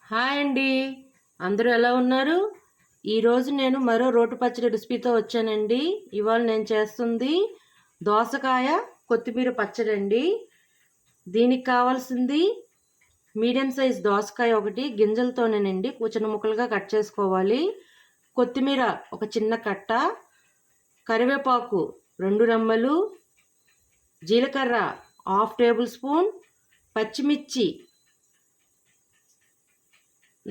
Hi అండి, అందరూ ఎలా ఉన్నారు? ఈరోజు నేను మరో రోటి పచ్చడి రెసిపీతో వచ్చానండి. ఇవాళ నేను చేస్తుంది దోసకాయ కొత్తిమీర పచ్చడి అండి. దీనికి కావాల్సింది మీడియం సైజ్ దోసకాయ ఒకటి, గింజలతోనేనండి చిన్న ముక్కలుగా కట్ చేసుకోవాలి. కొత్తిమీర ఒక చిన్న కట్ట, కరివేపాకు 2 రెమ్మలు, జీలకర్ర 1/2 టేబుల్ స్పూన్, పచ్చిమిర్చి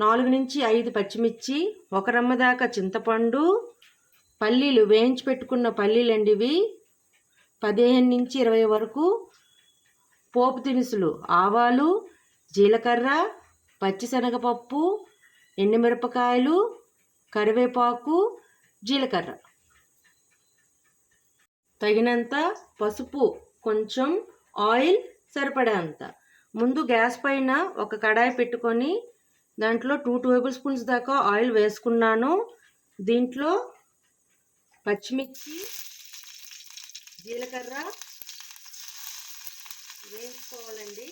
4 నుంచి 5 పచ్చిమిర్చి, 1 రెమ్మ దాకా చింతపండు, పల్లీలు వేయించి పెట్టుకున్న పల్లీలండి ఇవి 15 నుంచి 20 వరకు, పోపు దినుసులు ఆవాలు, జీలకర్ర, పచ్చిశనగపప్పు, ఎండుమిరపకాయలు, కరివేపాకు, జీలకర్ర, తగినంత పసుపు, కొంచెం ఆయిల్ సరిపడేంత. ముందు గ్యాస్ పైన ఒక కడాయి పెట్టుకొని దాంట్లో 2 టేబుల్ స్పూన్స్ దాకా ఆయిల్ వేసుకున్నాను. దీంట్లో పచ్చిమిర్చి, జీలకర్ర వేయించుకోవాలండి.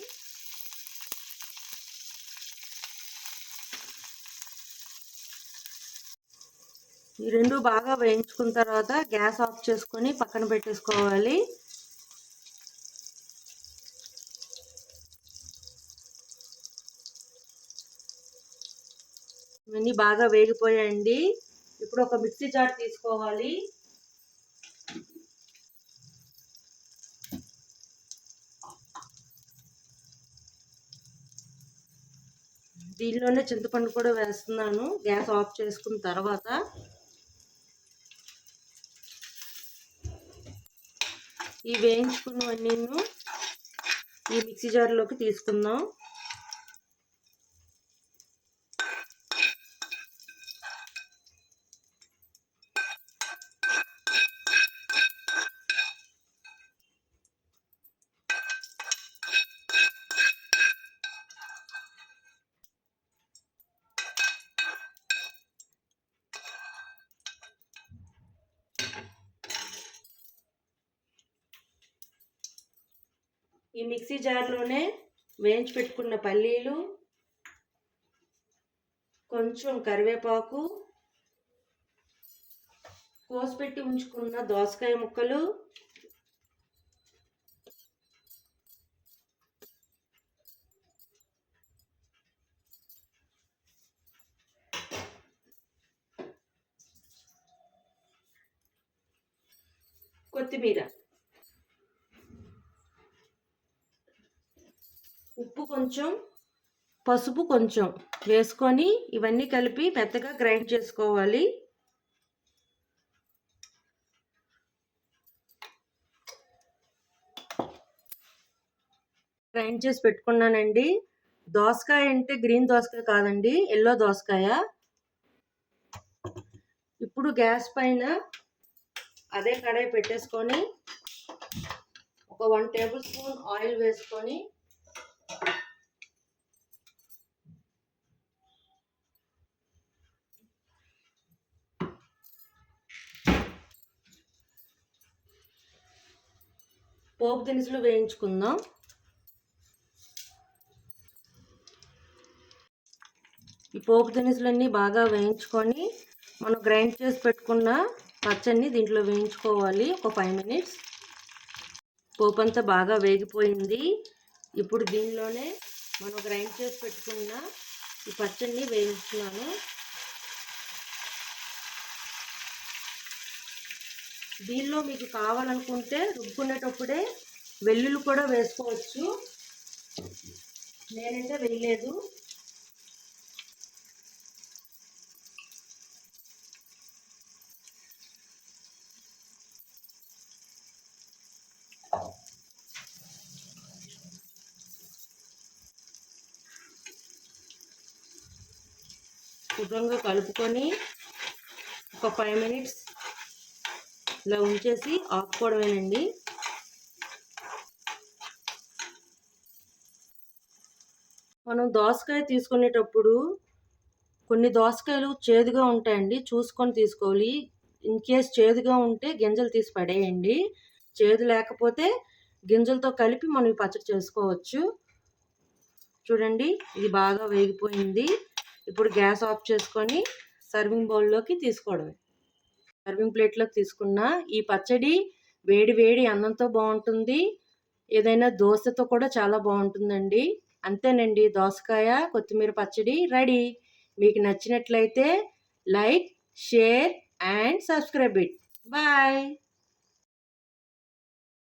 ఈ రెండు బాగా వేయించుకున్న తర్వాత గ్యాస్ ఆఫ్ చేసుకొని పక్కన పెట్టేసుకోవాలి. ఇవన్నీ బాగా వేగిపోయాయండి. ఇప్పుడు ఒక మిక్సీ జార్ తీసుకోవాలి. దీనిలోనే చింతపండు కూడా వేస్తున్నాను గ్యాస్ ఆఫ్ చేసుకున్న తర్వాత. ఈ వేయించుకున్నవన్నీ ఈ మిక్సీ జార్లోకి తీసుకుందాం. ఈ మిక్సీ జార్లోనే వేయించి పెట్టుకున్న పల్లీలు, కొంచెం కరివేపాకు, కోసిపెట్టి ఉంచుకున్న దోసకాయ ముక్కలు, కొత్తిమీర, ఉప్పు కొంచెం, పసుపు కొంచెం వేసుకొని ఇవన్నీ కలిపి మెత్తగా గ్రైండ్ చేసుకోవాలి. గ్రైండ్ చేసి పెట్టుకున్నానండి. దోసకాయ అంటే గ్రీన్ దోసకాయ కాదండి, ఎల్లో దోసకాయ. ఇప్పుడు గ్యాస్ పైన అదే కడాయి పెట్టేసుకొని ఒక 1 టేబుల్ స్పూన్ ఆయిల్ వేసుకొని పోపు దినుసులు వేయించుకుందాం. ఈ పోపు దినుసులన్నీ బాగా వేయించుకొని మనం గ్రైండ్ చేసి పెట్టుకున్న పచ్చడిని దీంట్లో వేయించుకోవాలి ఒక 5 మినిట్స్. పోపు అంతా బాగా వేగిపోయింది. ఇప్పుడు దీనిలోనే మనం గ్రైండ్ చేసి పెట్టుకున్న ఈ పచ్చడిని వేయించుకున్నాను. దీనిలో మీకు కావాలనుకుంటే రుబ్బుకునేటప్పుడే వెల్లుల్లి కూడా వేసుకోవచ్చు. నేనైతే వేయలేదు. శుభ్రంగా కలుపుకొని ఒక 5 మినిట్స్ ఇలా ఉంచేసి ఆపుకోవడమేనండి. మనం దోసకాయ తీసుకునేటప్పుడు కొన్ని దోసకాయలు చేదుగా ఉంటాయండి, చూసుకొని తీసుకోవాలి. ఇన్ కేస్ చేదుగా ఉంటే గింజలు తీసి పడేయండి. చేదు లేకపోతే గింజలతో కలిపి మనం ఈ పచ్చడి చేసుకోవచ్చు. చూడండి, ఇది బాగా వేగిపోయింది. ఇప్పుడు గ్యాస్ ఆఫ్ చేసుకొని సర్వింగ్ బౌల్లోకి తీసుకోవడమే. సర్వింగ్ ప్లేట్లోకి తీసుకున్న ఈ పచ్చడి వేడి వేడి అన్నంతో బాగుంటుంది, ఏదైనా దోశతో కూడా చాలా బాగుంటుందండి. అంతేనండి, దోసకాయ కొత్తిమీర పచ్చడి రెడీ. మీకు నచ్చినట్లయితే like, share and subscribe it. Bye.